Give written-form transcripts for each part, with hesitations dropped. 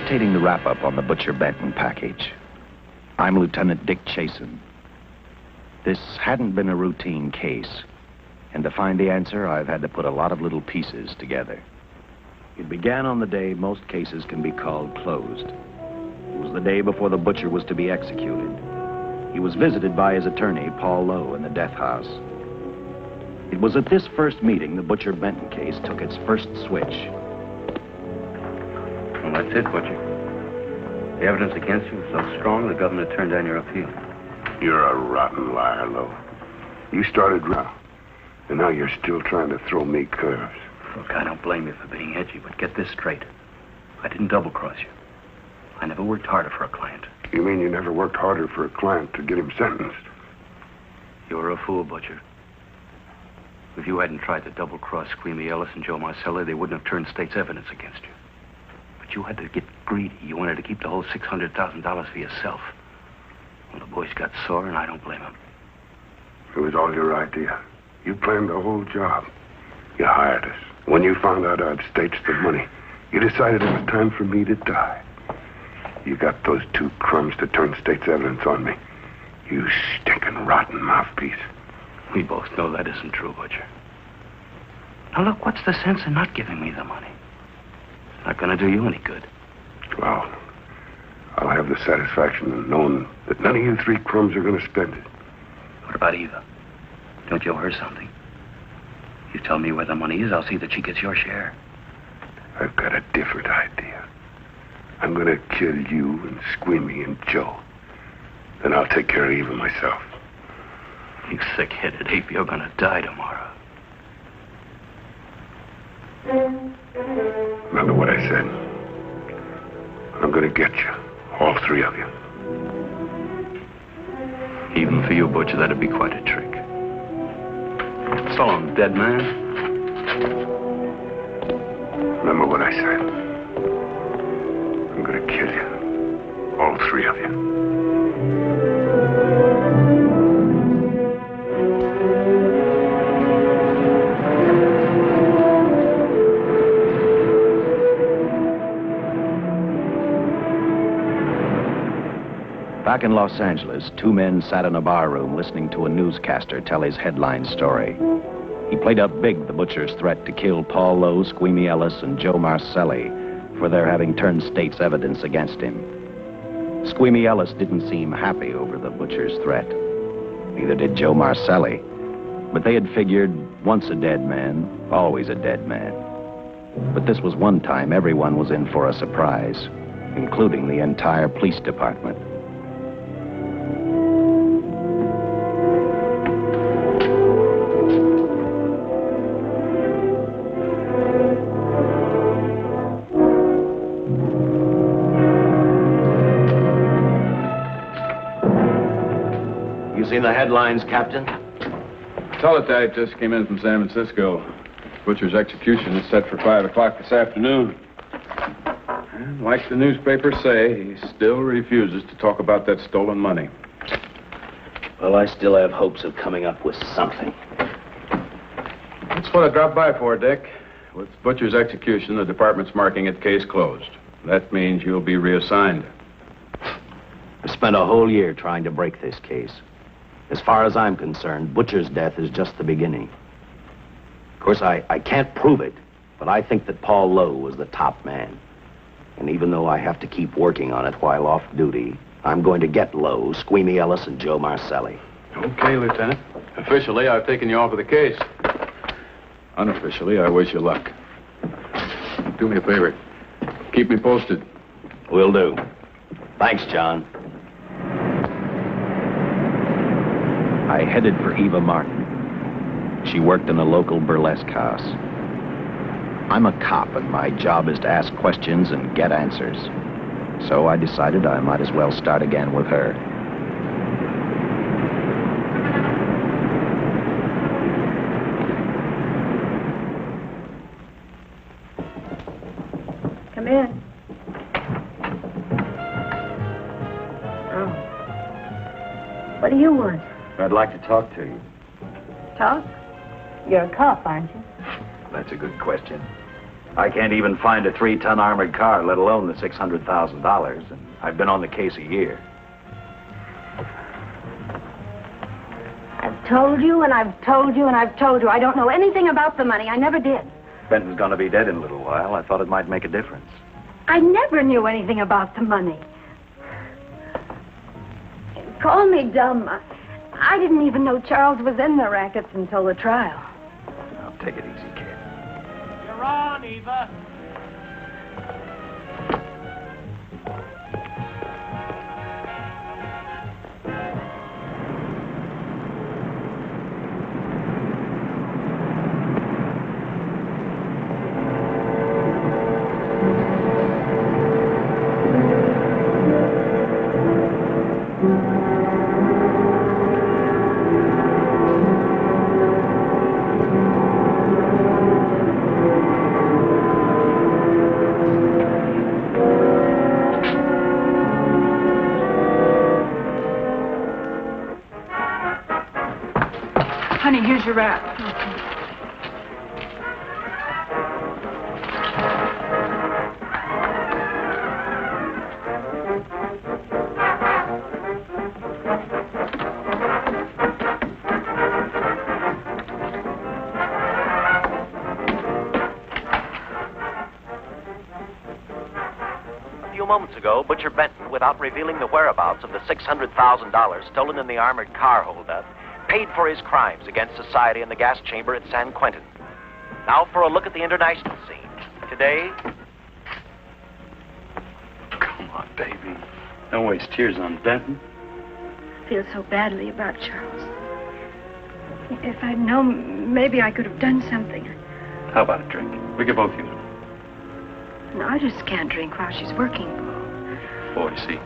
dictating the wrap-up on the Butcher Benton package. I'm Lieutenant Dick Chasen. This hadn't been a routine case, and to find the answer, I've had to put a lot of little pieces together. It began on the day most cases can be called closed. It was the day before the butcher was to be executed. He was visited by his attorney, Paul Lowe, in the death house. It was at this first meeting the Butcher Benton case took its first switch. Well, that's it, Butcher. The evidence against you was so strong, the governor turned down your appeal. You're a rotten liar, Lowe. You started rough, and now you're still trying to throw me curves. Look, I don't blame you for being edgy, but get this straight. I didn't double-cross you. I never worked harder for a client. You mean you never worked harder for a client to get him sentenced? You were a fool, Butcher. If you hadn't tried to double-cross Squeamy Ellis and Joe Marcelli, they wouldn't have turned state's evidence against you. But you had to get greedy. You wanted to keep the whole $600,000 for yourself. Well, the boys got sore, and I don't blame them. It was all your idea. You planned the whole job. You hired us. When you found out I'd staged the money, you decided it was time for me to die. You got those two crumbs to turn state's evidence on me. You stinking rotten mouthpiece. We both know that isn't true, Butcher. Now, look, what's the sense in not giving me the money? It's not going to do you any good. Well, I'll have the satisfaction of knowing that none of you three crumbs are going to spend it. What about Eva? Don't you owe her something? You tell me where the money is, I'll see that she gets your share. I've got a different idea. I'm going to kill you and Squeamy and Joe. Then I'll take care of Eva myself. You thick-headed ape, you're going to die tomorrow. Remember what I said. I'm going to get you. All three of you. Even for you, Butcher, that'd be quite a trick. So long, dead man. Remember what I said. I'm going to kill you. All three of you. Back in Los Angeles, two men sat in a bar room listening to a newscaster tell his headline story. He played up big the butcher's threat to kill Paul Lowe, Squeamy Ellis, and Joe Marcelli for their having turned state's evidence against him. Squeamy Ellis didn't seem happy over the butcher's threat. Neither did Joe Marcelli. But they had figured, once a dead man, always a dead man. But this was one time everyone was in for a surprise, including the entire police department. Seen the headlines, Captain? Teletype just came in from San Francisco. Butcher's execution is set for 5 o'clock this afternoon. And like the newspapers say, he still refuses to talk about that stolen money. Well, I still have hopes of coming up with something. That's what I dropped by for, Dick. With Butcher's execution, the department's marking it case closed. That means you'll be reassigned. I spent a whole year trying to break this case. As far as I'm concerned, Butcher's death is just the beginning. Of course, I can't prove it, but I think that Paul Lowe was the top man. And even though I have to keep working on it while off duty, I'm going to get Lowe, Squeamy Ellis, and Joe Marcelli. Okay, Lieutenant. Officially, I've taken you off of the case. Unofficially, I wish you luck. Do me a favor. Keep me posted. Will do. Thanks, John. I headed for Eva Martin. She worked in a local burlesque house. I'm a cop, and my job is to ask questions and get answers. So I decided I might as well start again with her. Come in. Oh. What do you want? I'd like to talk to you. Talk? You're a cop, aren't you? That's a good question. I can't even find a 3-ton armored car, let alone the $600,000. And I've been on the case a year. I've told you, and I've told you, and I've told you. I don't know anything about the money. I never did. Benton's gonna be dead in a little while. I thought it might make a difference. I never knew anything about the money. Call me dumb. I didn't even know Charles was in the rackets until the trial. Now, take it easy, kid. You're on, Eva. Honey, here's your wrap. A few moments ago, Butcher Benton, without revealing the whereabouts of the $600,000 stolen in the armored car holdup, paid for his crimes against society in the gas chamber at San Quentin. Now for a look at the international scene. Today... Come on, baby. Don't waste tears on Benton. I feel so badly about Charles. If I'd known, maybe I could have done something. How about a drink? We could both use it. No, I just can't drink while she's working. Oh, I see.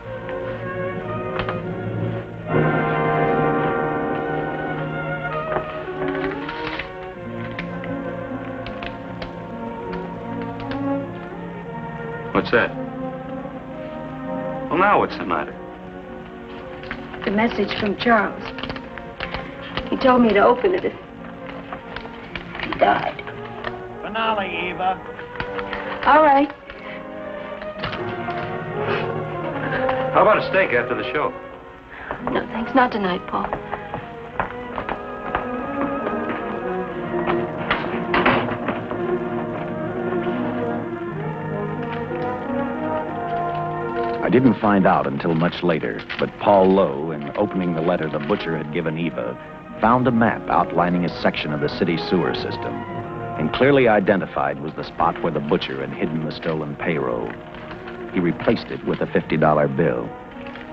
What's that? Well, now what's the matter? The message from Charles. He told me to open it if he died. Finale, Eva. All right. How about a steak after the show? No, thanks. Not tonight, Paul. I didn't find out until much later, but Paul Lowe, in opening the letter the butcher had given Eva, found a map outlining a section of the city sewer system, and clearly identified was the spot where the butcher had hidden the stolen payroll. He replaced it with a $50 bill.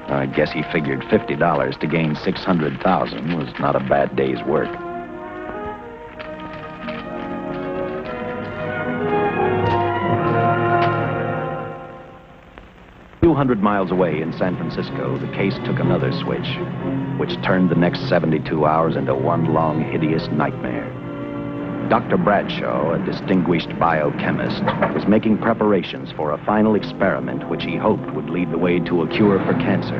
I guess he figured $50 to gain $600,000 was not a bad day's work. 200 miles away in San Francisco, the case took another switch, which turned the next 72 hours into one long, hideous nightmare. Dr. Bradshaw, a distinguished biochemist, was making preparations for a final experiment which he hoped would lead the way to a cure for cancer.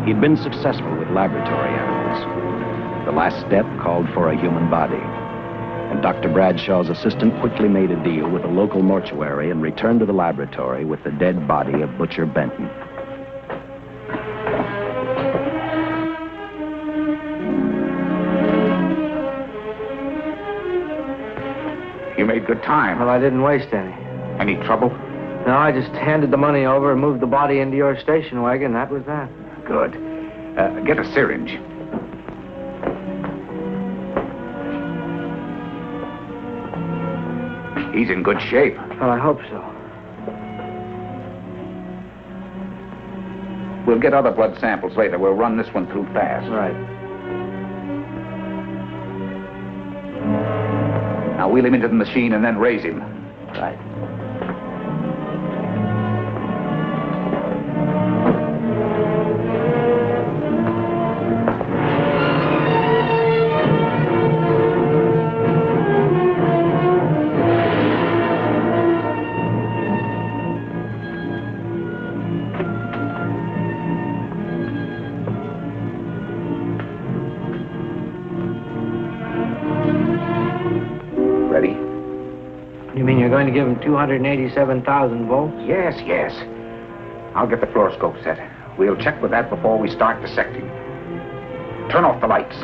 He'd been successful with laboratory animals. The last step called for a human body. And Dr. Bradshaw's assistant quickly made a deal with a local mortuary and returned to the laboratory with the dead body of Butcher Benton. You made good time. Well, I didn't waste any. Any trouble? No, I just handed the money over and moved the body into your station wagon. That was that. Good. Get a syringe. He's in good shape. Well, I hope so. We'll get other blood samples later. We'll run this one through fast. Right. Now wheel him into the machine and then raise him. Right. You mean you're going to give him 287,000 volts? Yes, yes. I'll get the fluoroscope set. We'll check with that before we start dissecting. Turn off the lights.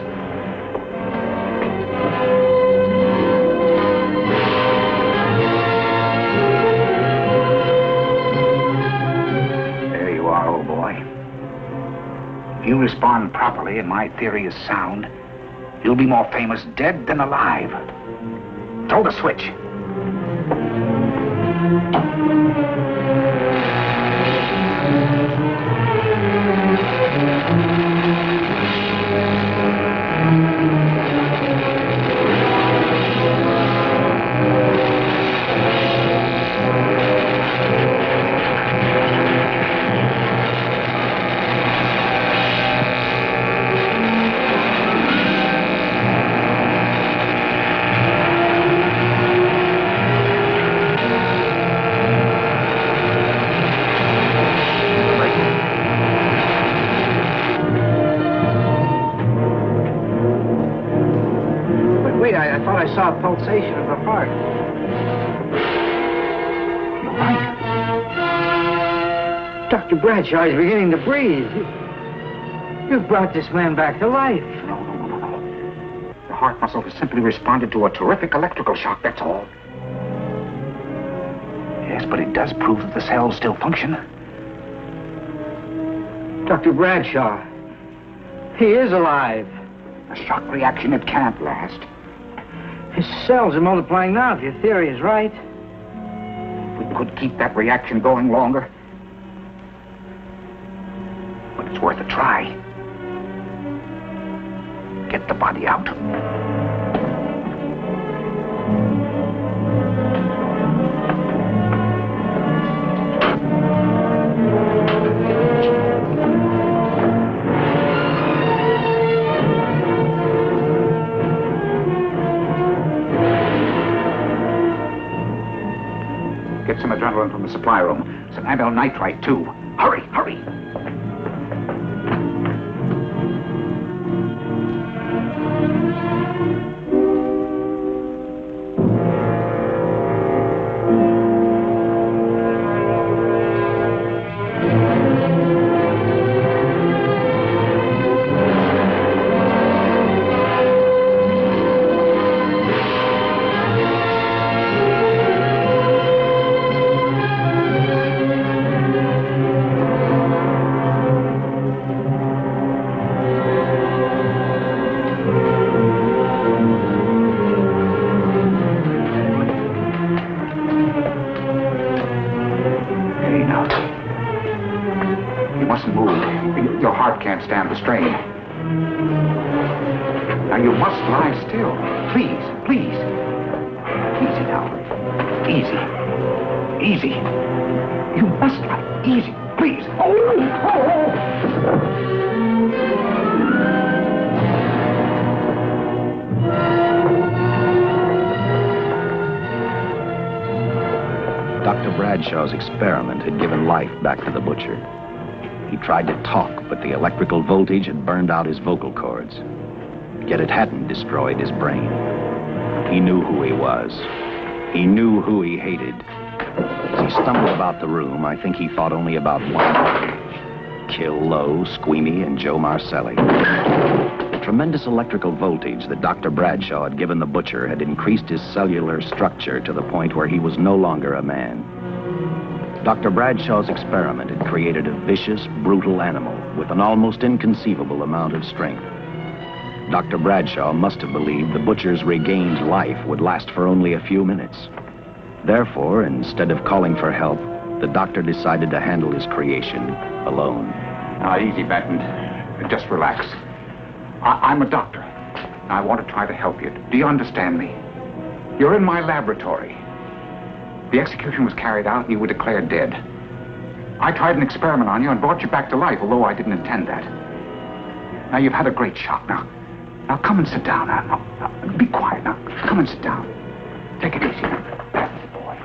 There you are, old boy. If you respond properly and my theory is sound, you'll be more famous dead than alive. Throw the switch. I saw a pulsation of the heart. You're right. Dr. Bradshaw is beginning to breathe. You've brought this man back to life. No. The heart muscle has simply responded to a terrific electrical shock, that's all. Yes, but it does prove that the cells still function. Dr. Bradshaw, he is alive. A shock reaction, it can't last. His cells are multiplying now, if your theory is right. We could keep that reaction going longer. But it's worth a try. Get the body out. Get some adrenaline from the supply room. Some amyl nitrite, too. Hurry, hurry. Stand the strain. Now you must lie still. Please, please. Easy now. Easy. Easy. You must lie. Easy, please. Dr. Bradshaw's experiment had given life back to the butcher. He tried to talk, but the electrical voltage had burned out his vocal cords. Yet it hadn't destroyed his brain. He knew who he was. He knew who he hated. As he stumbled about the room, I think he thought only about one thing: kill Lowe, Squeamy, and Joe Marcelli. The tremendous electrical voltage that Dr. Bradshaw had given the butcher had increased his cellular structure to the point where he was no longer a man. Dr. Bradshaw's experiment had created a vicious, brutal animal with an almost inconceivable amount of strength. Dr. Bradshaw must have believed the butcher's regained life would last for only a few minutes. Therefore, instead of calling for help, the doctor decided to handle his creation alone. Now, easy, Benton. Just relax. I'm a doctor. I want to try to help you. Do you understand me? You're in my laboratory. The execution was carried out and you were declared dead. I tried an experiment on you and brought you back to life, although I didn't intend that. Now, you've had a great shock. Now come and sit down. Now, be quiet. Now, come and sit down. Take it easy. That's it, boy.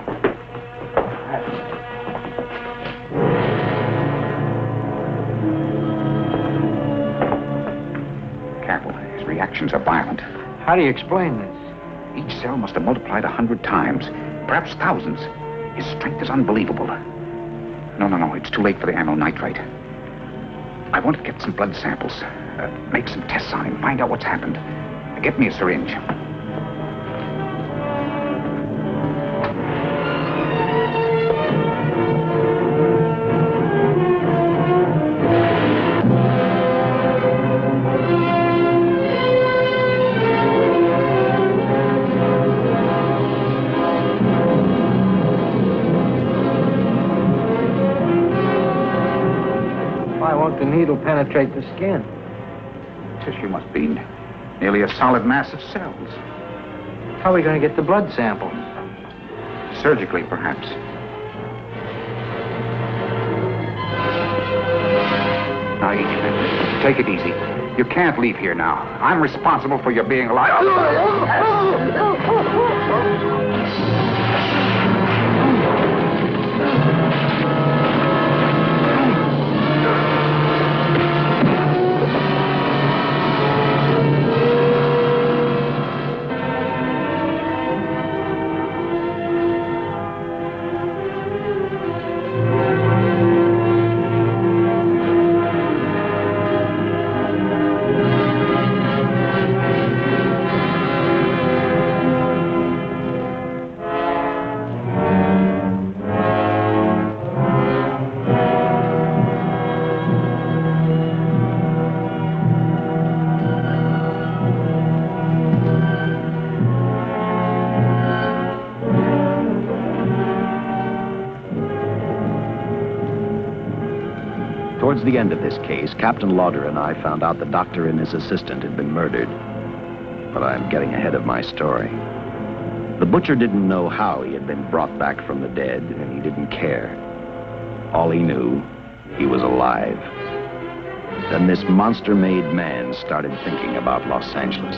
Careful. His reactions are violent. How do you explain this? Each cell must have multiplied 100 times. perhaps thousands. His strength is unbelievable. No, it's too late for the amyl nitrite. I want to get some blood samples, make some tests on him, find out what's happened. Get me a syringe. Why won't the needle penetrate the skin? Tissue must be nearly a solid mass of cells. How are we going to get the blood sample? Surgically, perhaps. Now, take it easy. You can't leave here now. I'm responsible for your being alive. Towards the end of this case, Captain Lauder and I found out the doctor and his assistant had been murdered. But I'm getting ahead of my story. The butcher didn't know how he had been brought back from the dead, and he didn't care. All he knew, he was alive. Then this monster-made man started thinking about Los Angeles.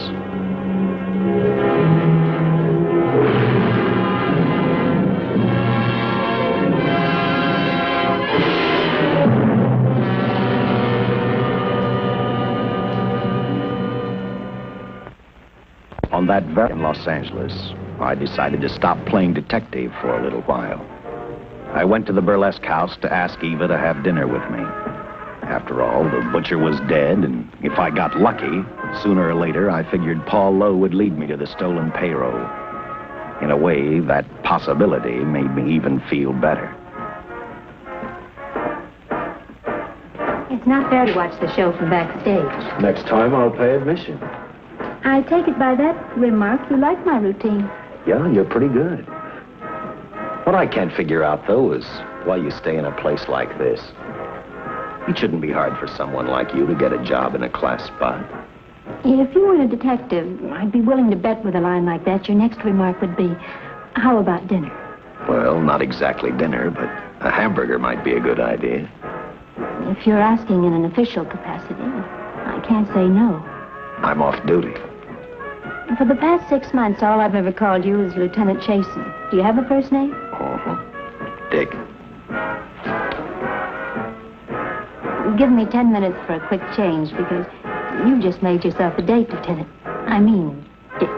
On that very in Los Angeles, I decided to stop playing detective for a little while. I went to the burlesque house to ask Eva to have dinner with me. After all, the butcher was dead, and if I got lucky, sooner or later, I figured Paul Lowe would lead me to the stolen payroll. In a way, that possibility made me even feel better. It's not fair to watch the show from backstage. Next time, I'll pay admission. I take it by that remark you like my routine. Yeah, you're pretty good. What I can't figure out, though, is why you stay in a place like this. It shouldn't be hard for someone like you to get a job in a class spot. If you were a detective, I'd be willing to bet with a line like that your next remark would be, how about dinner? Well, not exactly dinner, but a hamburger might be a good idea. If you're asking in an official capacity, I can't say no. I'm off duty. For the past 6 months, all I've ever called you is Lieutenant Chasen. Do you have a first name? Dick. Give me 10 minutes for a quick change, because you've just made yourself a date, Lieutenant. I mean, Dick.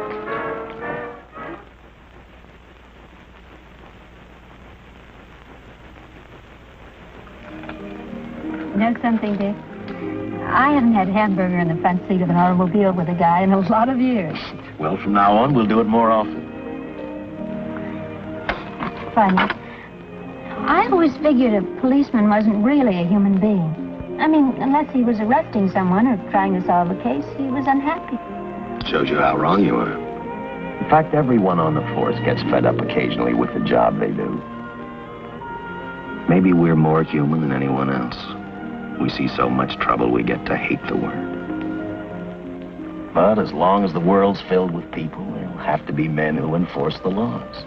You know something, Dick? I haven't had a hamburger in the front seat of an automobile with a guy in a lot of years. Well, from now on, we'll do it more often. Funny. I always figured a policeman wasn't really a human being. I mean, unless he was arresting someone or trying to solve a case, he was unhappy. Shows you how wrong you are. In fact, everyone on the force gets fed up occasionally with the job they do. Maybe we're more human than anyone else. We see so much trouble, we get to hate the word. But as long as the world's filled with people, there'll have to be men who enforce the laws.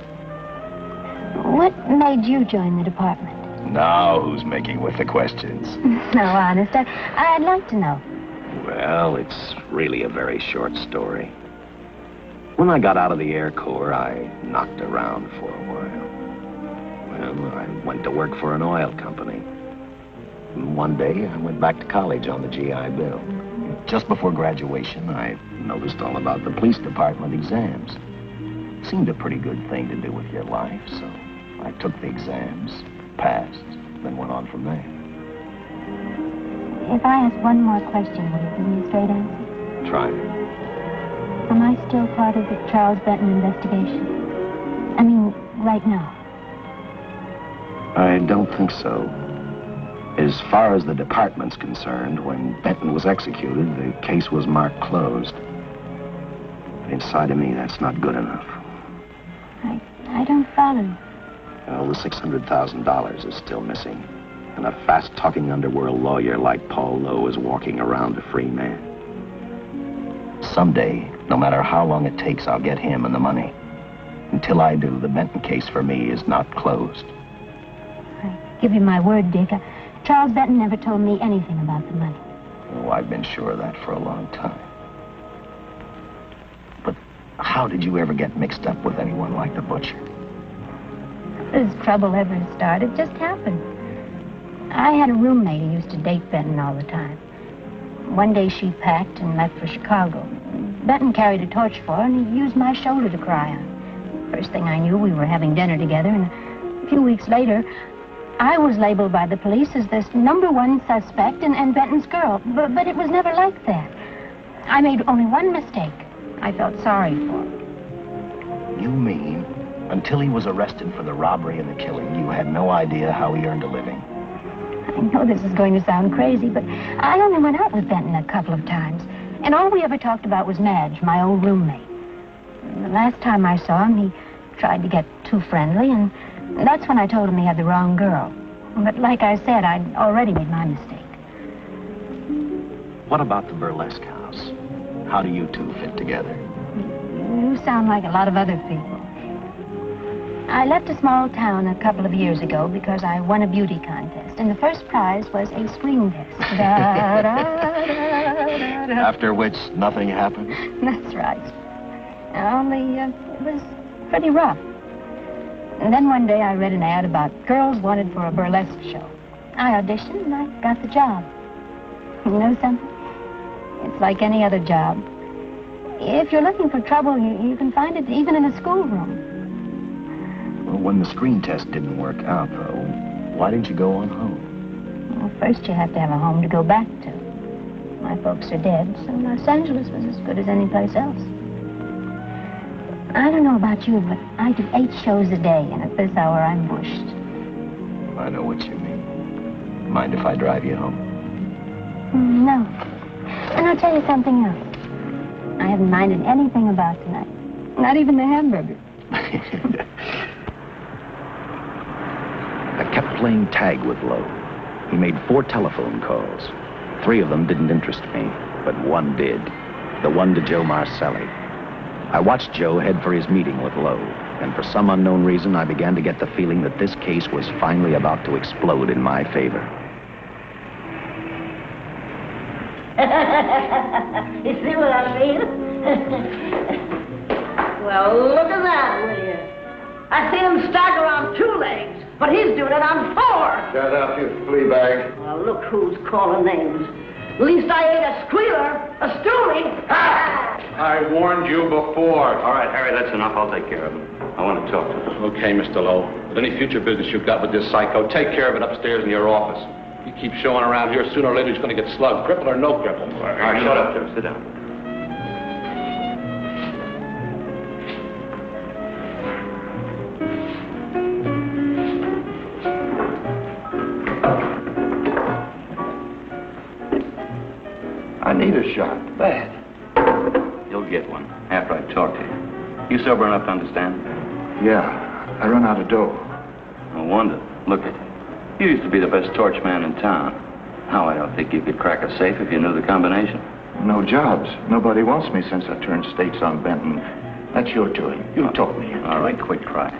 What made you join the department? Now who's making with the questions? No, honest, I'd like to know. Well, it's really a very short story. When I got out of the Air Corps, I knocked around for a while. Well, I went to work for an oil company. One day, I went back to college on the GI Bill. Just before graduation, I noticed all about the police department exams. Seemed a pretty good thing to do with your life, so I took the exams, passed, then went on from there. If I ask one more question, will you give me a straight answer? Try me. Am I still part of the Charles Benton investigation? I mean, right now. I don't think so. As far as the department's concerned, when Benton was executed, the case was marked closed. Inside of me, that's not good enough. I don't follow. Well, the $600,000 is still missing. And a fast-talking underworld lawyer like Paul Lowe is walking around a free man. Someday, no matter how long it takes, I'll get him and the money. Until I do, the Benton case for me is not closed. I give you my word, Dick. Charles Benton never told me anything about the money. Oh, I've been sure of that for a long time. But how did you ever get mixed up with anyone like the butcher? This trouble ever started just happened. I had a roommate who used to date Benton all the time. One day she packed and left for Chicago. Benton carried a torch for her, and he used my shoulder to cry on. First thing I knew, we were having dinner together, and a few weeks later, I was labeled by the police as this #1 suspect and Benton's girl. But it was never like that. I made only one mistake. I felt sorry for him. You mean, until he was arrested for the robbery and the killing, you had no idea how he earned a living? I know this is going to sound crazy, but I only went out with Benton a couple of times. And all we ever talked about was Madge, my old roommate. And the last time I saw him, he tried to get too friendly, and that's when I told him he had the wrong girl. But like I said, I'd already made my mistake. What about the burlesque house? How do you two fit together? You sound like a lot of other people. I left a small town a couple of years ago because I won a beauty contest, and the first prize was a screen test. After which, nothing happened? That's right. Only, it was pretty rough. And then one day I read an ad about girls wanted for a burlesque show. I auditioned and I got the job. You know something? It's like any other job. If you're looking for trouble, you can find it even in a schoolroom. Well, when the screen test didn't work out, though, why didn't you go on home? Well, first you have to have a home to go back to. My folks are dead, so Los Angeles was as good as any place else. I don't know about you, but I do 8 shows a day, and at this hour I'm bushed. I know what you mean. Mind if I drive you home? No. And I'll tell you something else. I haven't minded anything about tonight. Not even the hamburger. I kept playing tag with Lowe. He made 4 telephone calls. 3 of them didn't interest me, but one did. The one to Joe Marcelli. I watched Joe head for his meeting with Lowe, and for some unknown reason, I began to get the feeling that this case was finally about to explode in my favor. You see what I mean? Well, look at that, will you? I seen him stagger on 2 legs, but he's doing it on 4. Shut up, you flea bag. Well, look who's calling names. At least I ain't a squealer, a stoolie. Ah! I warned you before. All right, Harry, that's enough. I'll take care of him. I want to talk to him. Okay, Mr. Lowe. But any future business you've got with this psycho, take care of it upstairs in your office. You keep showing around here, sooner or later he's going to get slugged, cripple or no cripple. All right, shut up, Joe. Sit down. I need a shot. Bad. You'll get one after I talk to you. You sober enough to understand? Yeah, I run out of dough. No wonder. Look at you. You used to be the best torch man in town. Now I don't think you could crack a safe if you knew the combination. No jobs. Nobody wants me since I turned states on Benton. That's your doing. You told me. All right, quit crying.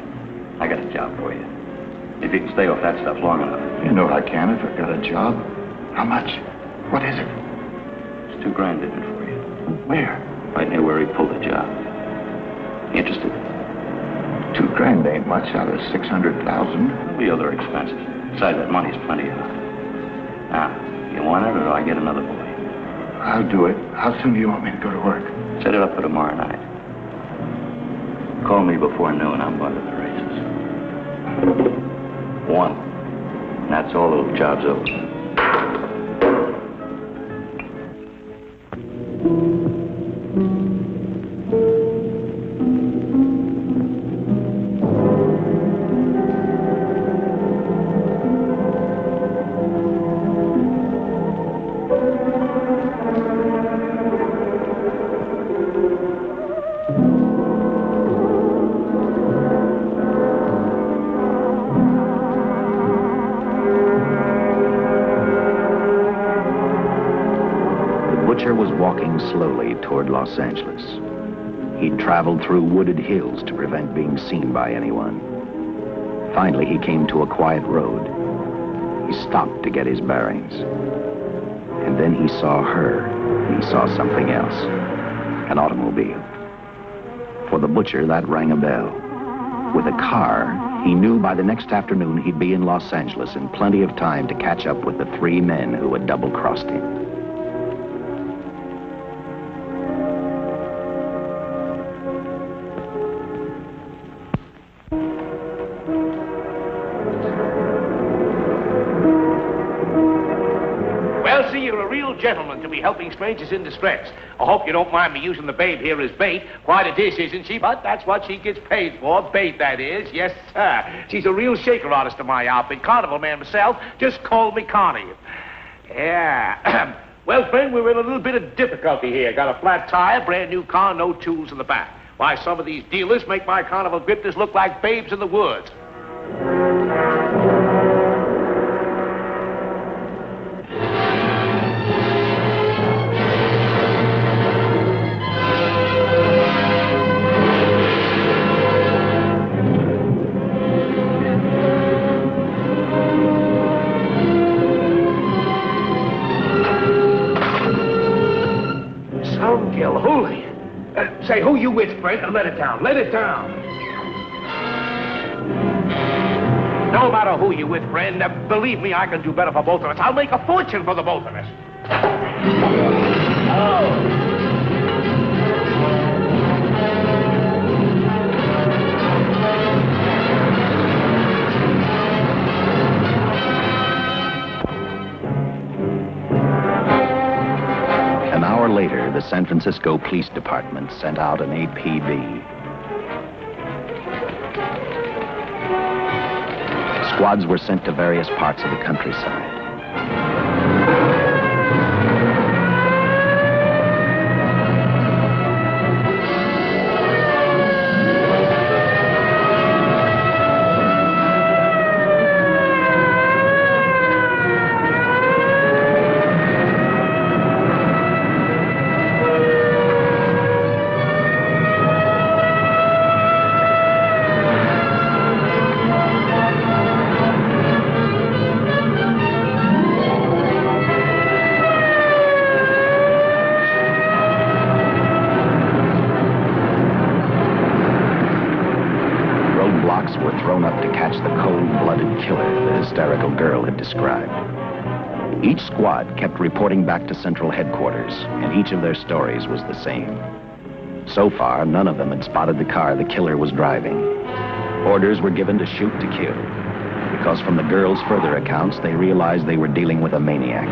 I got a job for you. If you can stay off that stuff long enough. You know I can if I got a job. How much? What is it? It's $2 grand in it for you. Where? Right near where he pulled the job. Interested? $2 grand ain't much out of 600,000. The other expenses. Besides, that money's plenty of. Now, you want it or do I get another boy? I'll do it. How soon do you want me to go to work? Set it up for tomorrow night. Call me before noon. I'm going to the races. 1. And that's all. The job's over. Was walking slowly toward Los Angeles. He'd traveled through wooded hills to prevent being seen by anyone. Finally, he came to a quiet road. He stopped to get his bearings. And then he saw her, and he saw something else. An automobile. For the butcher, that rang a bell. With a car, he knew by the next afternoon he'd be in Los Angeles in plenty of time to catch up with the 3 men who had double-crossed him. Gentleman to be helping strangers in distress. I hope you don't mind me using the babe here as bait. Quite a dish, isn't she? But that's what she gets paid for. Bait, that is. Yes, sir. She's a real shaker artist of my outfit. Carnival man myself. Just call me Connie. Yeah. Well, friend, we're in a little bit of difficulty here. Got a flat tire, brand new car, no tools in the back. Why, some of these dealers make my carnival grifters look like babes in the woods. Say, who you with, friend? Let it down. Let it down. No matter who you with, friend. Believe me, I can do better for both of us. I'll make a fortune for the both of us. Oh! Later, the San Francisco Police Department sent out an APB. Squads were sent to various parts of the countryside. Described. Each squad kept reporting back to Central Headquarters, and each of their stories was the same. So far, none of them had spotted the car the killer was driving. Orders were given to shoot to kill, because from the girls' further accounts, they realized they were dealing with a maniac.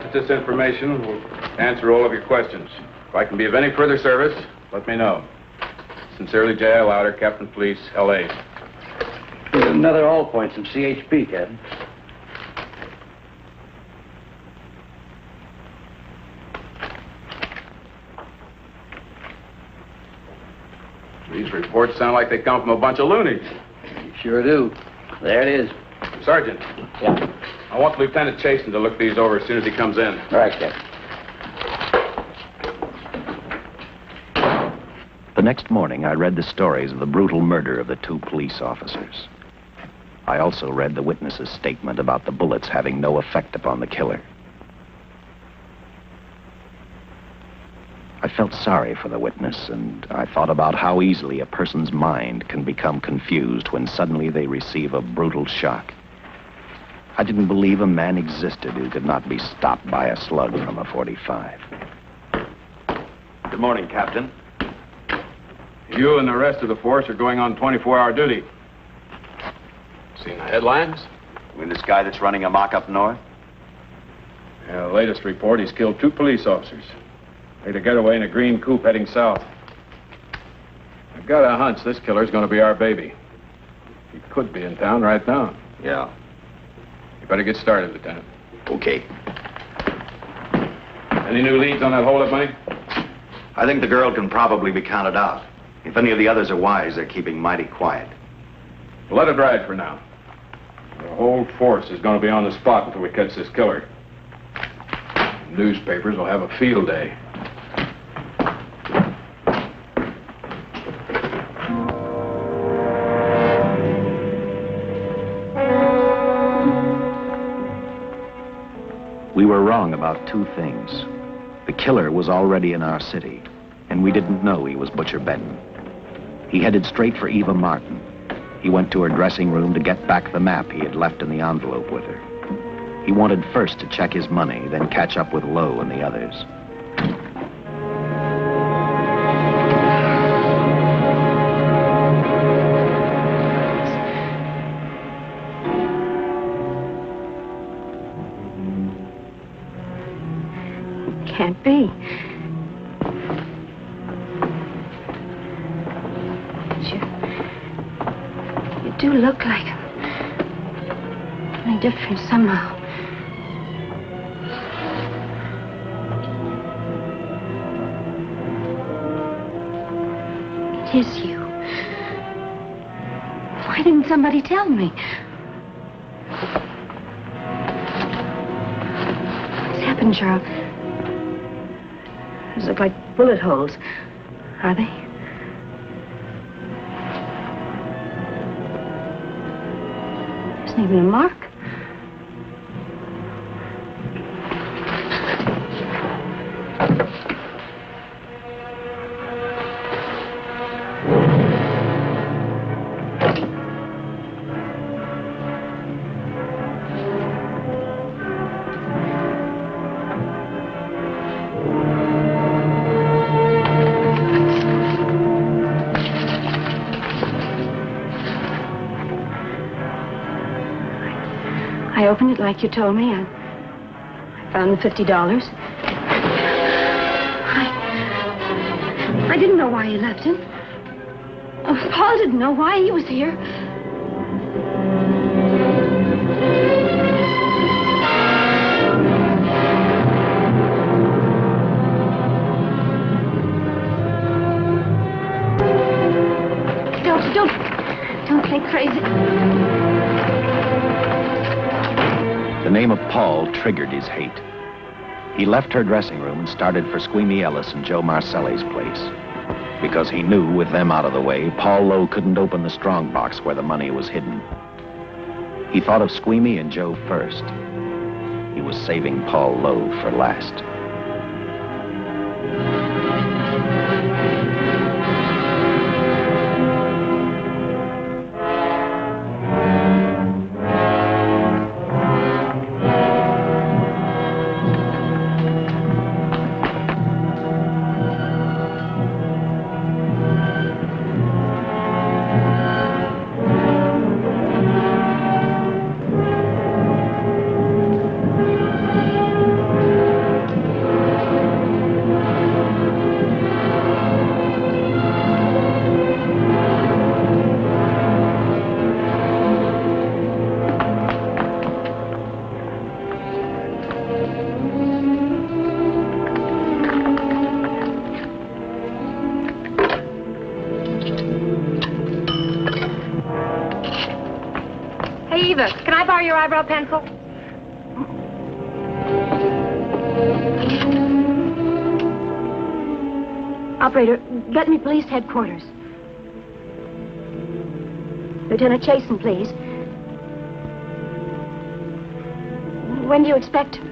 at this information. We'll answer all of your questions. If I can be of any further service, let me know. Sincerely, J.I. Louder, Captain Police, L.A. Here's another all points from CHP, Captain. These reports sound like they come from a bunch of loonies. Sure do. There it is. Sergeant. Yeah. I want Lieutenant Chasen to look these over as soon as he comes in. All right, Captain. The next morning, I read the stories of the brutal murder of the 2 police officers. I also read the witness's statement about the bullets having no effect upon the killer. I felt sorry for the witness, and I thought about how easily a person's mind can become confused when suddenly they receive a brutal shock. I didn't believe a man existed who could not be stopped by a slug from a .45. Good morning, Captain. You and the rest of the force are going on 24-hour duty. Seen the headlines? You mean this guy that's running amok up north? Yeah, the latest report, he's killed 2 police officers. Made a getaway in a green coupe heading south. I've got a hunch this killer's going to be our baby. He could be in town right now. Yeah. You better get started, Lieutenant. Okay. Any new leads on that hold-up money? I think the girl can probably be counted out. If any of the others are wise, they're keeping mighty quiet. Well, let it ride for now. The whole force is going to be on the spot until we catch this killer. Newspapers will have a field day. We were wrong about 2 things. The killer was already in our city, and we didn't know he was Butcher Benton. He headed straight for Eva Martin. He went to her dressing room to get back the map he had left in the envelope with her. He wanted first to check his money, then catch up with Lowe and the others. Can't be. You do look like him. Only different somehow. It is you. Why didn't somebody tell me? What's happened, Charles? Those look like bullet holes. Are they? There isn't even a mark. I opened it like you told me. I found the $50. I didn't know why you left him. Oh, Paul didn't know why he was here. Don't play crazy. The name of Paul triggered his hate. He left her dressing room and started for Squeamy Ellis and Joe Marcelli's place. Because he knew, with them out of the way, Paul Lowe couldn't open the strong box where the money was hidden. He thought of Squeamy and Joe first. He was saving Paul Lowe for last. Eva, can I borrow your eyebrow pencil? Operator, get me police headquarters. Lieutenant Chasen, please. When do you expect him?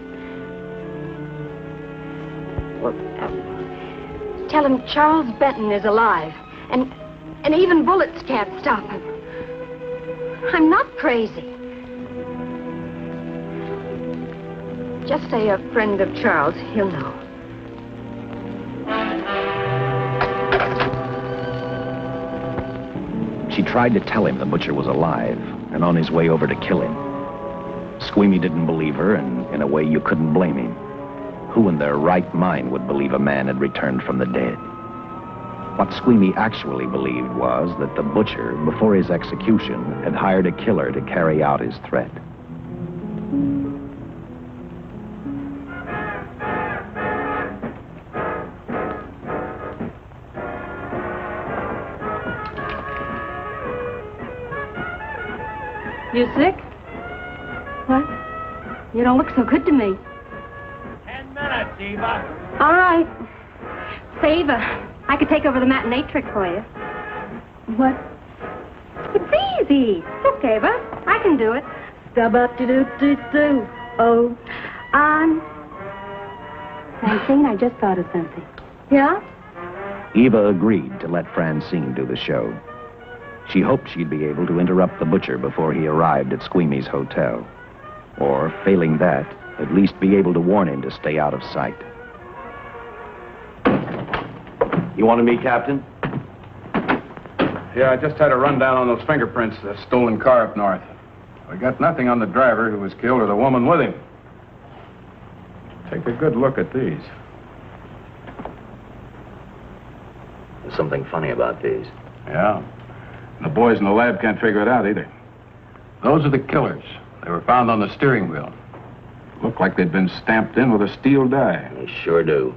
Well, tell him Charles Benton is alive, and even bullets can't stop him. I'm not crazy. Just say a friend of Charles. He'll know. She tried to tell him the butcher was alive and on his way over to kill him. Squeamy didn't believe her, and in a way you couldn't blame him. Who in their right mind would believe a man had returned from the dead? What Squeamy actually believed was that the butcher, before his execution, had hired a killer to carry out his threat. You sick? What? You don't look so good to me. 10 minutes, Eva. All right. Say, Eva, I could take over the matinee trick for you. What? It's easy. Look, Eva, I can do it. Stub-up-de-doo-doo-doo. Oh, Francine, I just thought of something. Yeah? Eva agreed to let Francine do the show. She hoped she'd be able to interrupt the butcher before he arrived at Squeamy's hotel. Or, failing that, at least be able to warn him to stay out of sight. You wanted me, Captain? Yeah, I just had a rundown on those fingerprints of the stolen car up north. We got nothing on the driver who was killed or the woman with him. Take a good look at these. There's something funny about these. Yeah. The boys in the lab can't figure it out either. Those are the killers. They were found on the steering wheel. Looked like they'd been stamped in with a steel die. They sure do.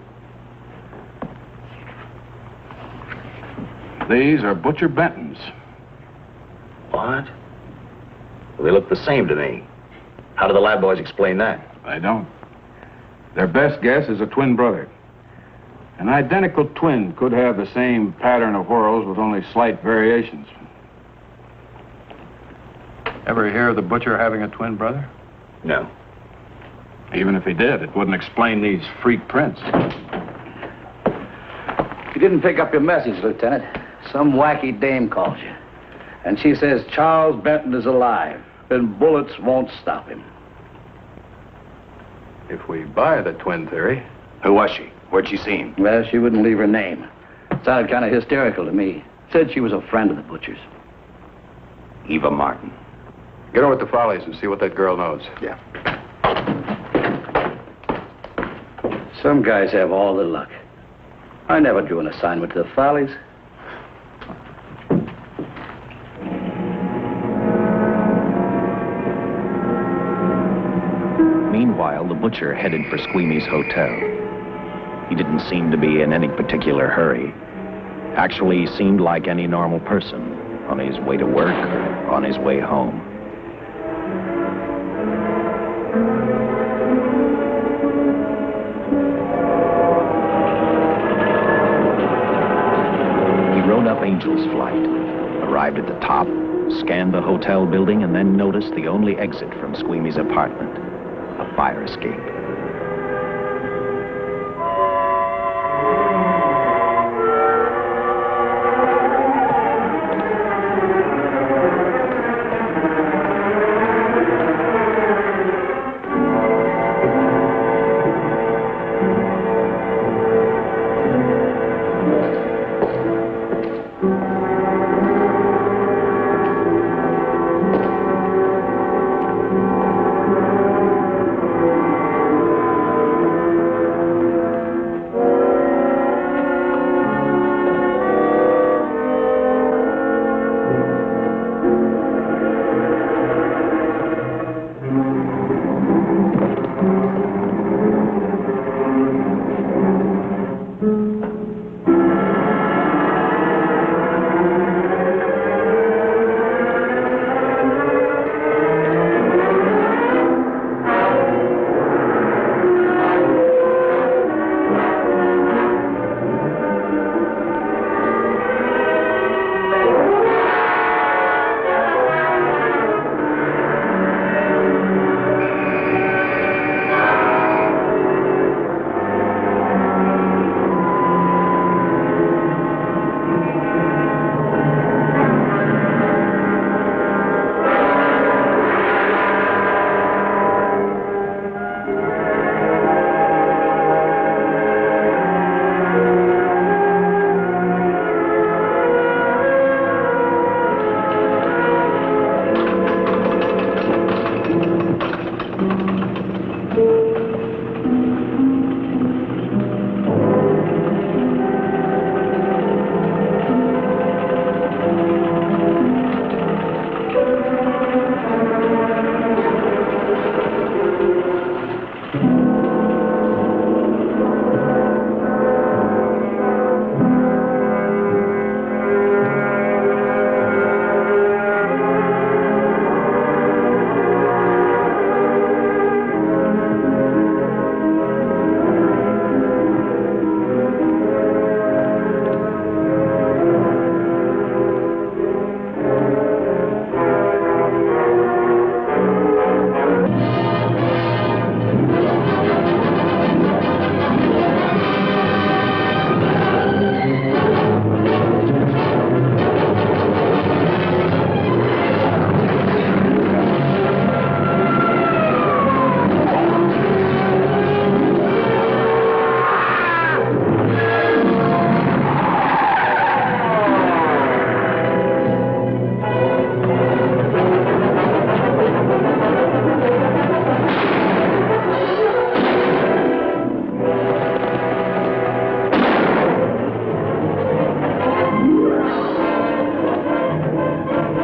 These are Butcher Benton's. What? Well, they look the same to me. How do the lab boys explain that? They don't. Their best guess is a twin brother. An identical twin could have the same pattern of whorls with only slight variations. Ever hear of the butcher having a twin brother? No. Even if he did, it wouldn't explain these freak prints. You didn't pick up your message, Lieutenant. Some wacky dame calls you. And she says Charles Benton is alive, and bullets won't stop him. If we buy the twin theory... Who was she? Where'd she see him? Well, she wouldn't leave her name. Sounded kind of hysterical to me. Said she was a friend of the butcher's. Eva Martin. Get over at the Follies and see what that girl knows. Yeah. Some guys have all the luck. I never drew an assignment to the Follies. Meanwhile, the butcher headed for Squeamy's hotel. He didn't seem to be in any particular hurry. Actually, he seemed like any normal person, on his way to work or on his way home. He rode up Angel's Flight, arrived at the top, scanned the hotel building, and then noticed the only exit from Squeamy's apartment, a fire escape.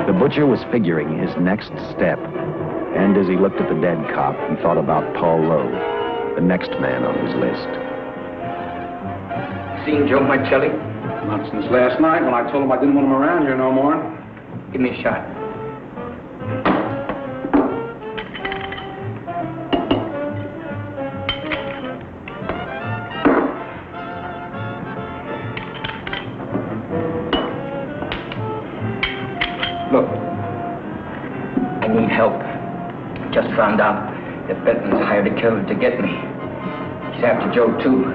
The butcher was figuring his next step. And as he looked at the dead cop, he thought about Paul Lowe, the next man on his list. Seen Joe Marcelli? Not since last night when I told him I didn't want him around here no more. Give me a shot. Look, I need help. Just found out that Benton's hired a killer to get me. He's after Joe, too.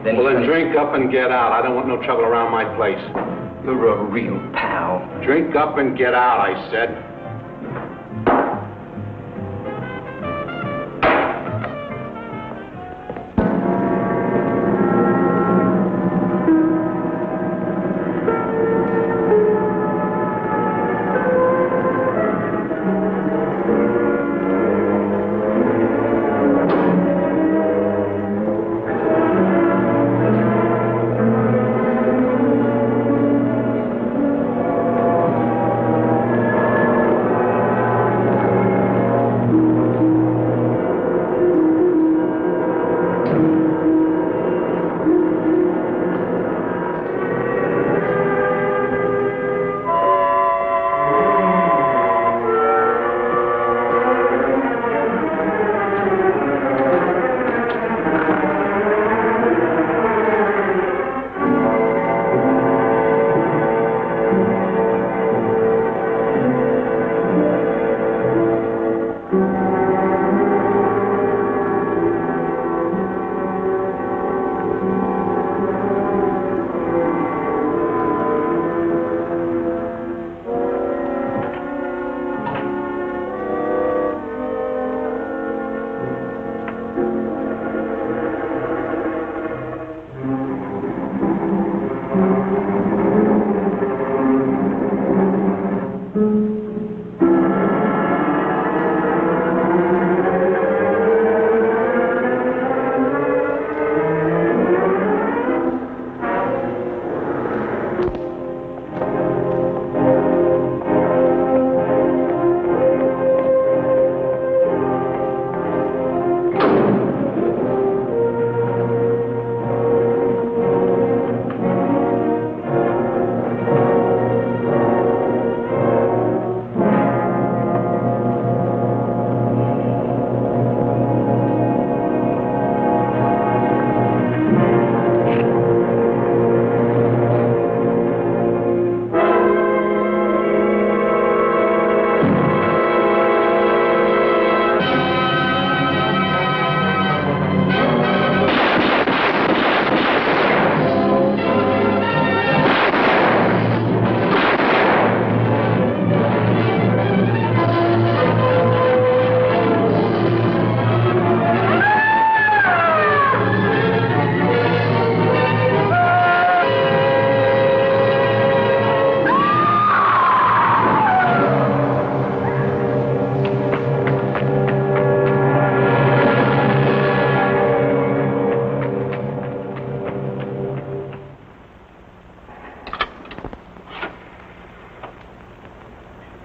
Then Well, then drink up and get out. I don't want no trouble around my place. You're a real pal. Drink up and get out, I said.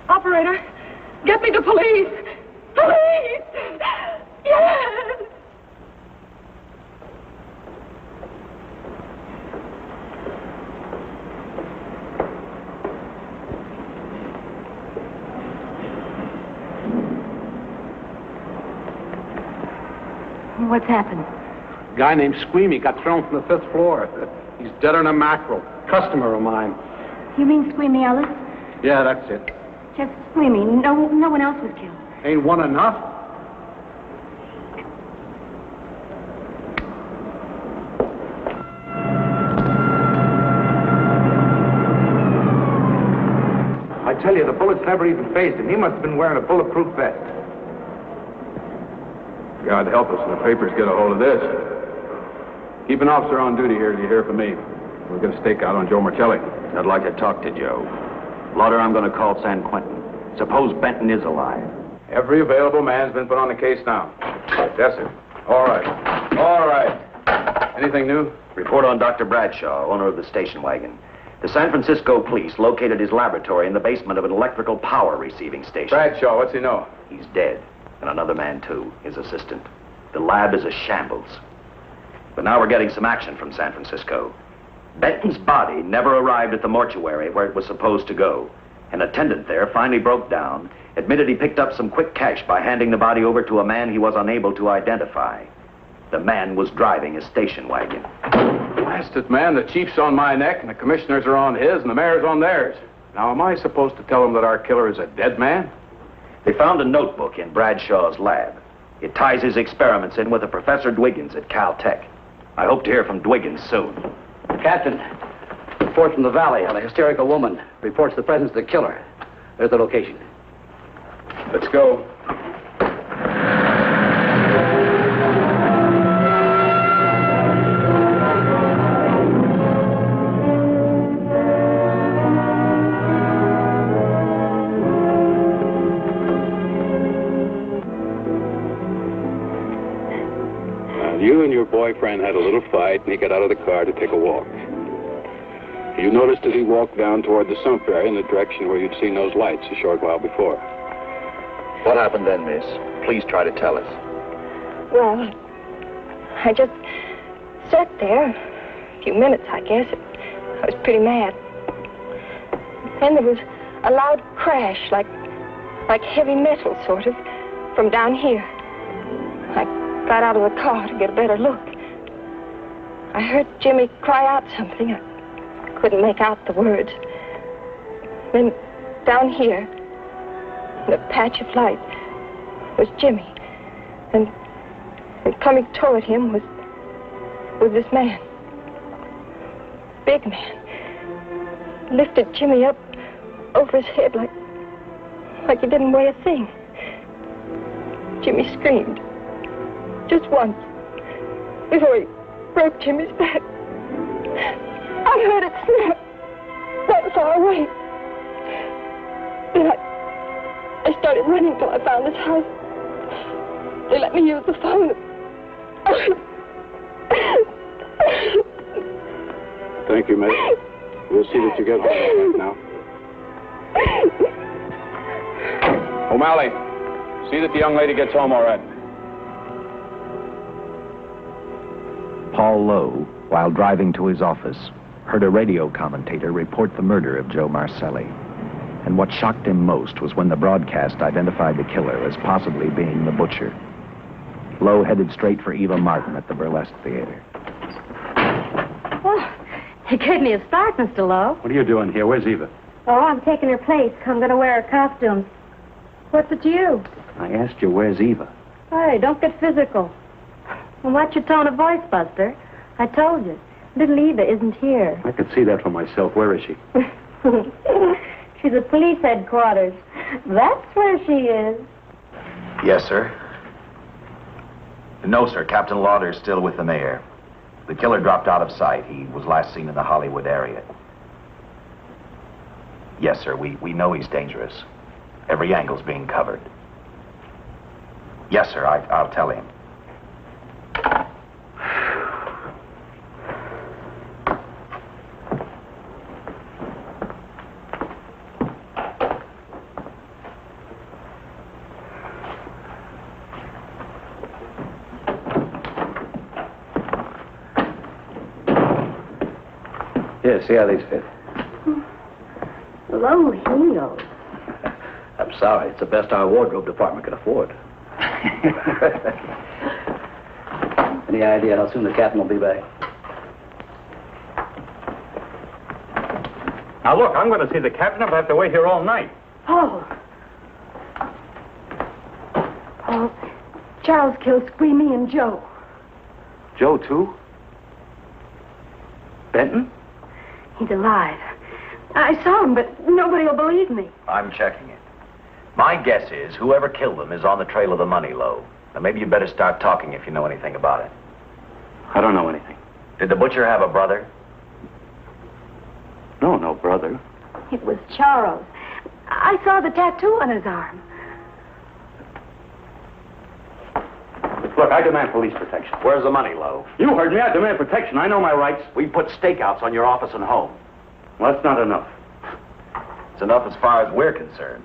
Operator, get me the police! Police! Yes! What's happened? A guy named Squeamy got thrown from the 5th floor. He's deader than a mackerel. Customer of mine. You mean Squeamy Ellis? Yeah, that's it. Just Squeamy. No one else was killed. Ain't one enough? I tell you, the bullets never even phased him. He must have been wearing a bulletproof vest. God help us when the papers get a hold of this. Keep an officer on duty here till you hear from me. We're going to stake out on Joe Marcelli. I'd like to talk to Joe. Lauder, I'm going to call San Quentin. Suppose Benton is alive. Every available man's been put on the case now. That's it. All right. All right. Anything new? Report on Dr. Bradshaw, owner of the station wagon. The San Francisco police located his laboratory in the basement of an electrical power receiving station. Bradshaw, what's he know? He's dead. And another man, too, his assistant. The lab is a shambles. But now we're getting some action from San Francisco. Benton's body never arrived at the mortuary where it was supposed to go. An attendant there finally broke down, admitted he picked up some quick cash by handing the body over to a man he was unable to identify. The man was driving a station wagon. Blasted man, the chief's on my neck, and the commissioners are on his, and the mayor's on theirs. Now, am I supposed to tell them that our killer is a dead man? They found a notebook in Bradshaw's lab. It ties his experiments in with a Professor Dwiggins at Caltech. I hope to hear from Dwiggins soon. Captain, report from the valley on a hysterical woman. Reports the presence of the killer. There's the location. Let's go. You and your boyfriend had a little fight, and he got out of the car to take a walk. You noticed as he walked down toward the sump area in the direction where you'd seen those lights a short while before. What happened then, miss? Please try to tell us. Well, I just sat there a few minutes, I guess. I was pretty mad. Then there was a loud crash, like heavy metal, sort of, from down here. I got out of the car to get a better look. I heard Jimmy cry out something. I couldn't make out the words. Then down here, in a patch of light, was Jimmy. And coming toward him was this man. Big man. Lifted Jimmy up over his head like he didn't weigh a thing. Jimmy screamed. Just once, before he broke Jimmy's back. I heard it snap, not far away. Then I started running till I found this house. They let me use the phone. Thank you, mate. We'll see that you get home now. O'Malley, see that the young lady gets home all right. Paul Lowe, while driving to his office, heard a radio commentator report the murder of Joe Marcelli. And what shocked him most was when the broadcast identified the killer as possibly being the butcher. Lowe headed straight for Eva Martin at the Burlesque Theater. Oh, you gave me a start, Mr. Lowe. What are you doing here? Where's Eva? Oh, I'm taking her place. I'm going to wear her costume. What's it to you? I asked you, where's Eva? Hey, don't get physical. Well, watch your tone of voice, Buster. I told you. Little Eva isn't here. I could see that for myself. Where is she? She's at police headquarters. That's where she is. Yes, sir. No, sir. Captain Lauder's still with the mayor. The killer dropped out of sight. He was last seen in the Hollywood area. Yes, sir. We know he's dangerous. Every angle's being covered. Yes, sir. I'll tell him. Here, see how these fit. Low heels. I'm sorry. It's the best our wardrobe department can afford. Any idea how soon the captain will be back? Now, look, I'm going to see the captain if I have to wait here all night. Oh. Oh, Charles killed Squeamy and Joe. Joe, too? Benton? He's alive. I saw him, but nobody will believe me. I'm checking it. My guess is whoever killed them is on the trail of the money, Lowe. Now, maybe you better start talking if you know anything about it. I don't know anything. Did the butcher have a brother? No brother. It was Charles. I saw the tattoo on his arm. Look, I demand police protection. Where's the money, Lowe? You heard me. I demand protection. I know my rights. We put stakeouts on your office and home. Well, that's not enough. It's enough as far as we're concerned.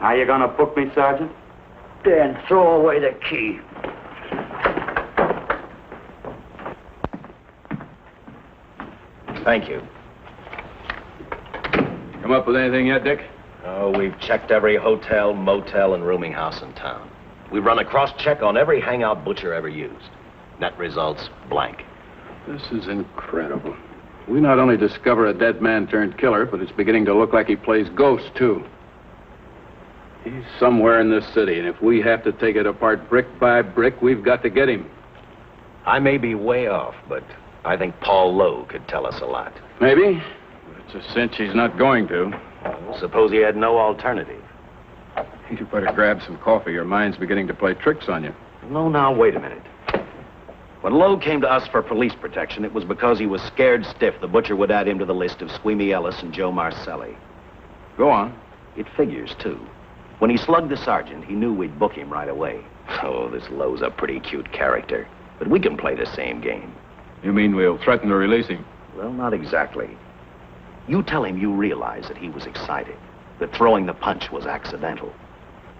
Are you gonna book me, Sergeant? Then throw away the key. Thank you. Come up with anything yet, Dick? Oh, we've checked every hotel, motel, and rooming house in town. We've run a cross-check on every hangout Butcher ever used. Net results, blank. This is incredible. We not only discover a dead man turned killer, but it's beginning to look like he plays ghost, too. He's somewhere in this city, and if we have to take it apart brick by brick, we've got to get him. I may be way off, but I think Paul Lowe could tell us a lot. Maybe. It's a cinch he's not going to. Suppose he had no alternative. You better grab some coffee. Your mind's beginning to play tricks on you. No, now, wait a minute. When Lowe came to us for police protection, it was because he was scared stiff the Butcher would add him to the list of Squeamy Ellis and Joe Marcelli. Go on. It figures, too. When he slugged the sergeant, he knew we'd book him right away. Oh, this Lowe's a pretty cute character. But we can play the same game. You mean we'll threaten to release him? Well, not exactly. You tell him you realize that he was excited, that throwing the punch was accidental.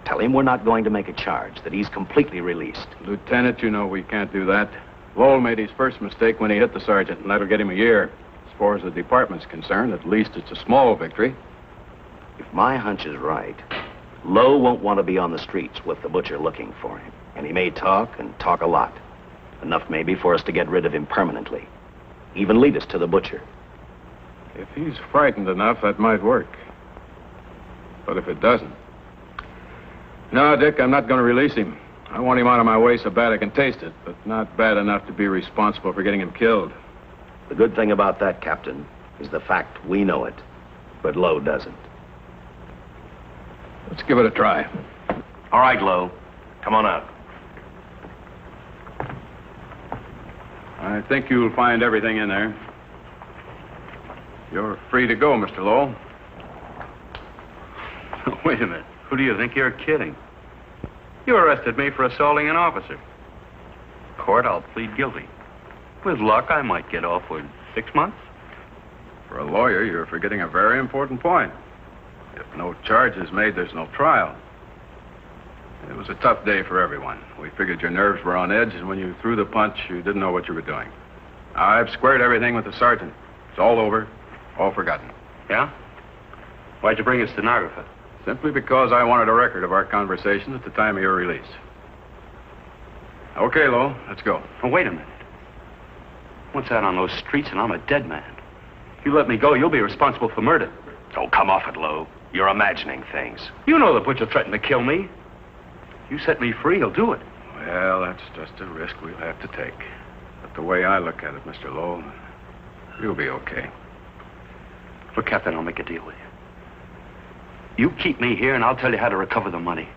Tell him we're not going to make a charge, that he's completely released. Lieutenant, you know we can't do that. Lowell made his first mistake when he hit the sergeant, and that'll get him a year. As far as the department's concerned, at least it's a small victory. If my hunch is right, Lowe won't want to be on the streets with the Butcher looking for him. And he may talk, and talk a lot. Enough maybe for us to get rid of him permanently. Even lead us to the Butcher. If he's frightened enough, that might work. But if it doesn't... No, Dick, I'm not going to release him. I want him out of my way so bad I can taste it, but not bad enough to be responsible for getting him killed. The good thing about that, Captain, is the fact we know it, but Lowe doesn't. Let's give it a try. All right, Lowe. Come on out. I think you'll find everything in there. You're free to go, Mr. Lowell. Wait a minute. Who do you think you're kidding? You arrested me for assaulting an officer. Court, I'll plead guilty. With luck, I might get off with 6 months. For a lawyer, you're forgetting a very important point. If no charge is made, there's no trial. It was a tough day for everyone. We figured your nerves were on edge, and when you threw the punch, you didn't know what you were doing. I've squared everything with the sergeant. It's all over, all forgotten. Yeah? Why'd you bring a stenographer? Simply because I wanted a record of our conversation at the time of your release. Okay, Lowe, let's go. Oh, wait a minute. Once out on those streets and I'm a dead man. If you let me go, you'll be responsible for murder. Oh, come off it, Lowe. You're imagining things. You know the Butcher threatened to kill me. If you set me free, he'll do it. Well, that's just a risk we'll have to take. But the way I look at it, Mr. Lowe, you'll be okay. Look, Captain, I'll make a deal with you. You keep me here, and I'll tell you how to recover the money.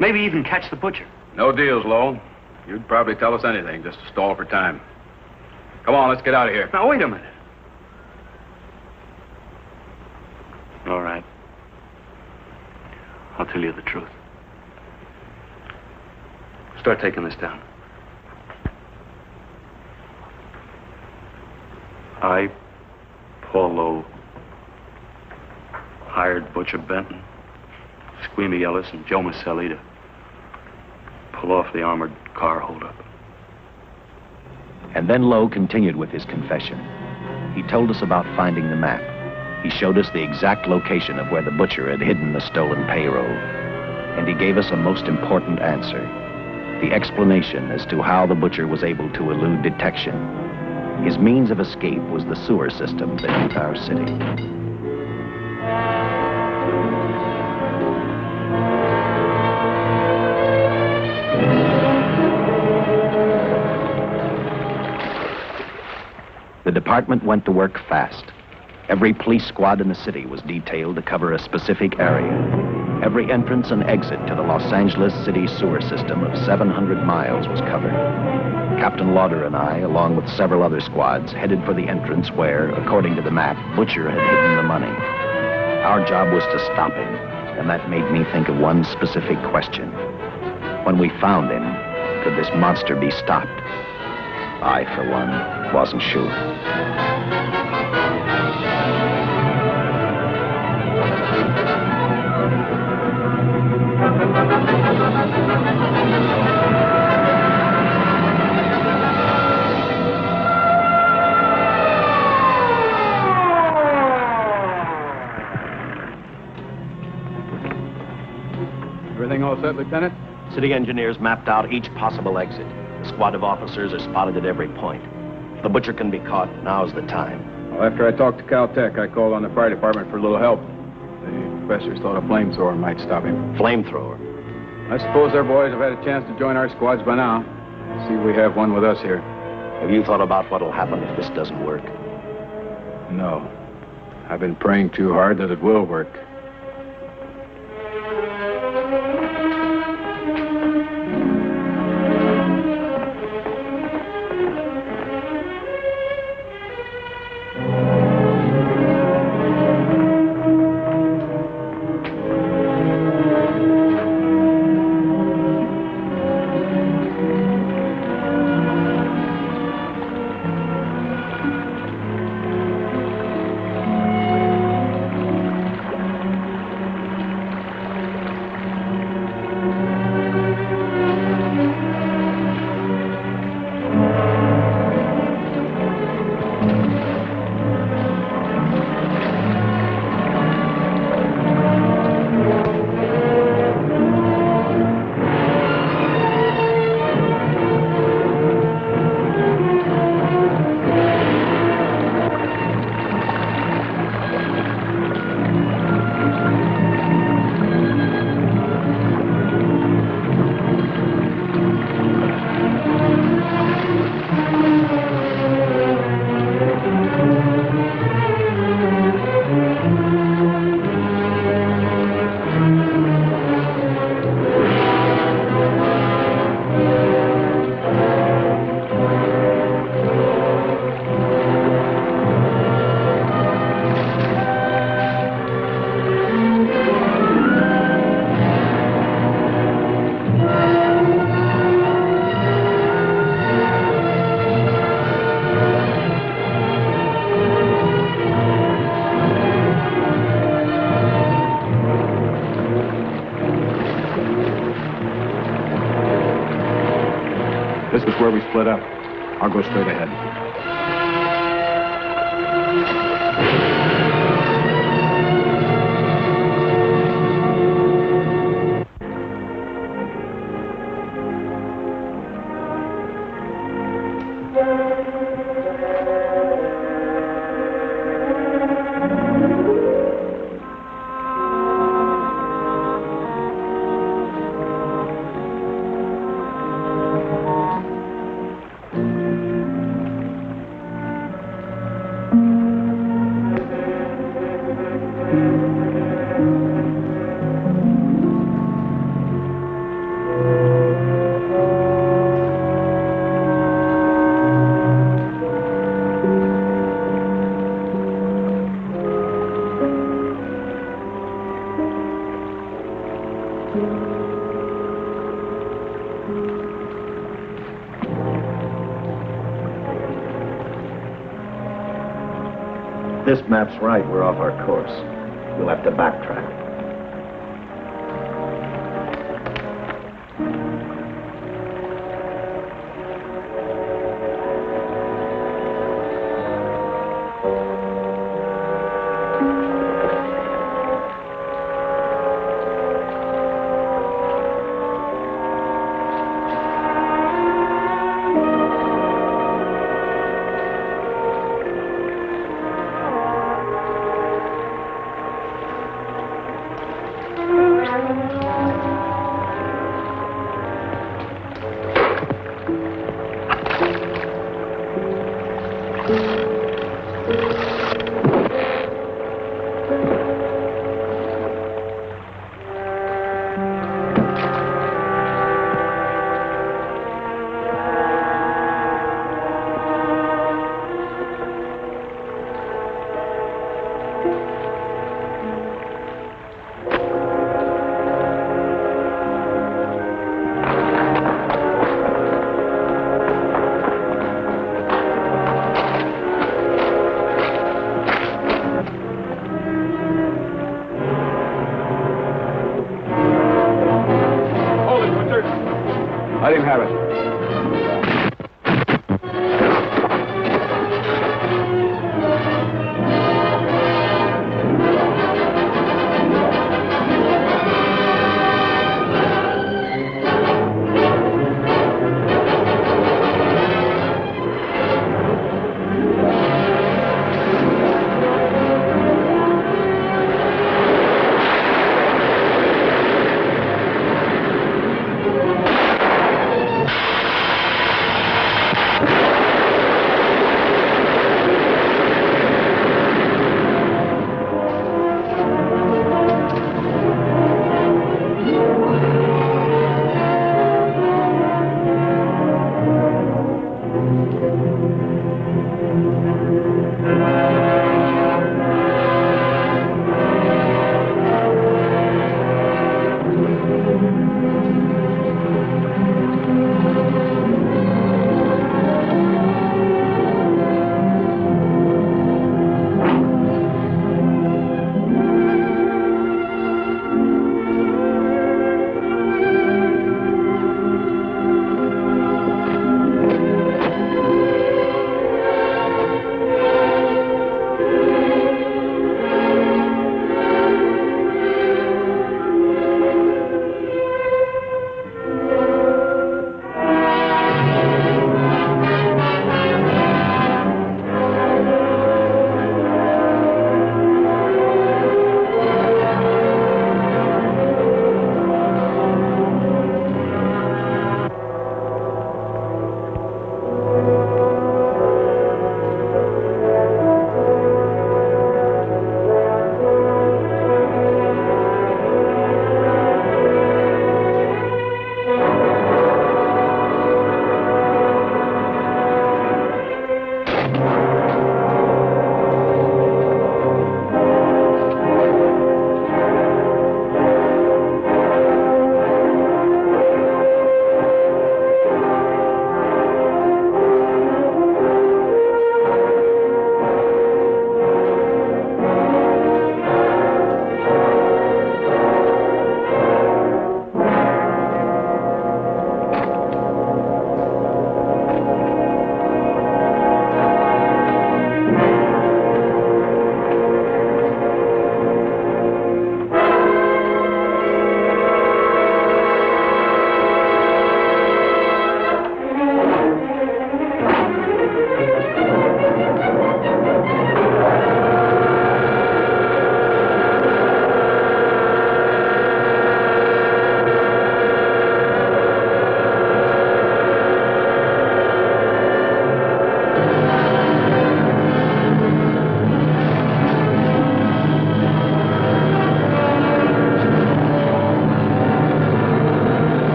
Maybe even catch the Butcher. No deals, Lowell. You'd probably tell us anything just to stall for time. Come on, let's get out of here. Now, wait a minute. All right. I'll tell you the truth. Start taking this down. I, Paul Lowe, hired Butcher Benton, Squeamy Ellis, and Joe Marcelli to pull off the armored car holdup. And then Lowe continued with his confession. He told us about finding the map. He showed us the exact location of where the Butcher had hidden the stolen payroll. And he gave us a most important answer. The explanation as to how the Butcher was able to elude detection. His means of escape was the sewer system beneath our city. The department went to work fast. Every police squad in the city was detailed to cover a specific area. Every entrance and exit to the Los Angeles city sewer system of 700 miles was covered. Captain Lauder and I, along with several other squads, headed for the entrance where, according to the map, Butcher had hidden the money. Our job was to stop him, and that made me think of one specific question. When we found him, could this monster be stopped? I, for one, wasn't sure. Everything all set, Lieutenant? City engineers mapped out each possible exit. A squad of officers are spotted at every point. If the butcher can be caught, now's the time. Well, after I talked to Caltech, I called on the fire department for a little help. The professors thought a flamethrower might stop him. Flamethrower? I suppose our boys have had a chance to join our squads by now. See, we have one with us here. Have you thought about what'll happen if this doesn't work? No. I've been praying too hard that it will work. This is where we split up. I'll go straight ahead. This map's right. We're off our course. We'll have to backtrack.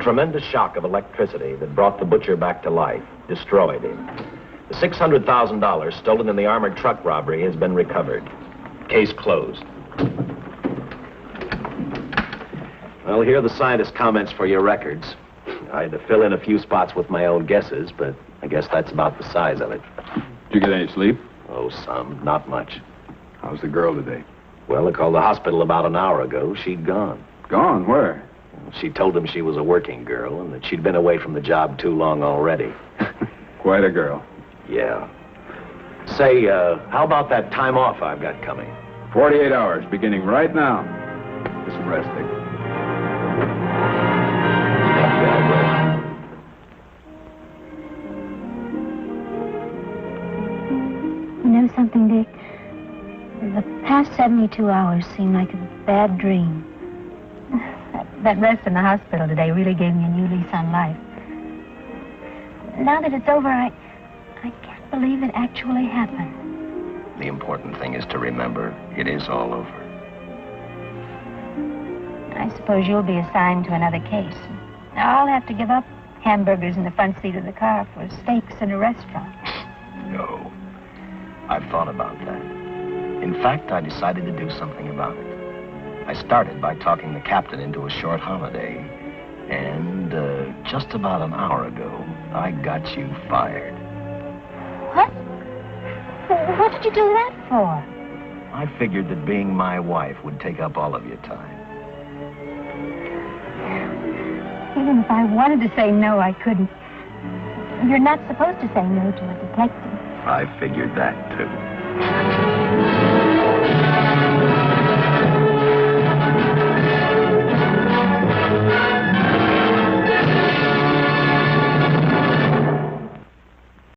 tremendous shock of electricity that brought the butcher back to life, destroyed him. The $600,000 stolen in the armored truck robbery has been recovered. Case closed. Well, here are the scientist's comments for your records. I had to fill in a few spots with my own guesses, but I guess that's about the size of it. Did you get any sleep? Oh, some. Not much. How's the girl today? Well, I called the hospital about an hour ago. She'd gone. Gone? Where? She told them she was a working girl and that she'd been away from the job too long already. Quite a girl. Yeah. Say, how about that time off I've got coming? 48 hours, beginning right now. Just resting. You know something, Dick? The past 72 hours seem like a bad dream. That rest in the hospital today really gave me a new lease on life. Now that it's over, I can't believe it actually happened. The important thing is to remember it is all over. I suppose you'll be assigned to another case. I'll have to give up hamburgers in the front seat of the car for steaks in a restaurant. No. I've thought about that. In fact, I decided to do something about it. I started by talking the captain into a short holiday. And just about an hour ago, I got you fired. What? What did you do that for? I figured that being my wife would take up all of your time. Even if I wanted to say no, I couldn't. You're not supposed to say no to a detective. I figured that, too.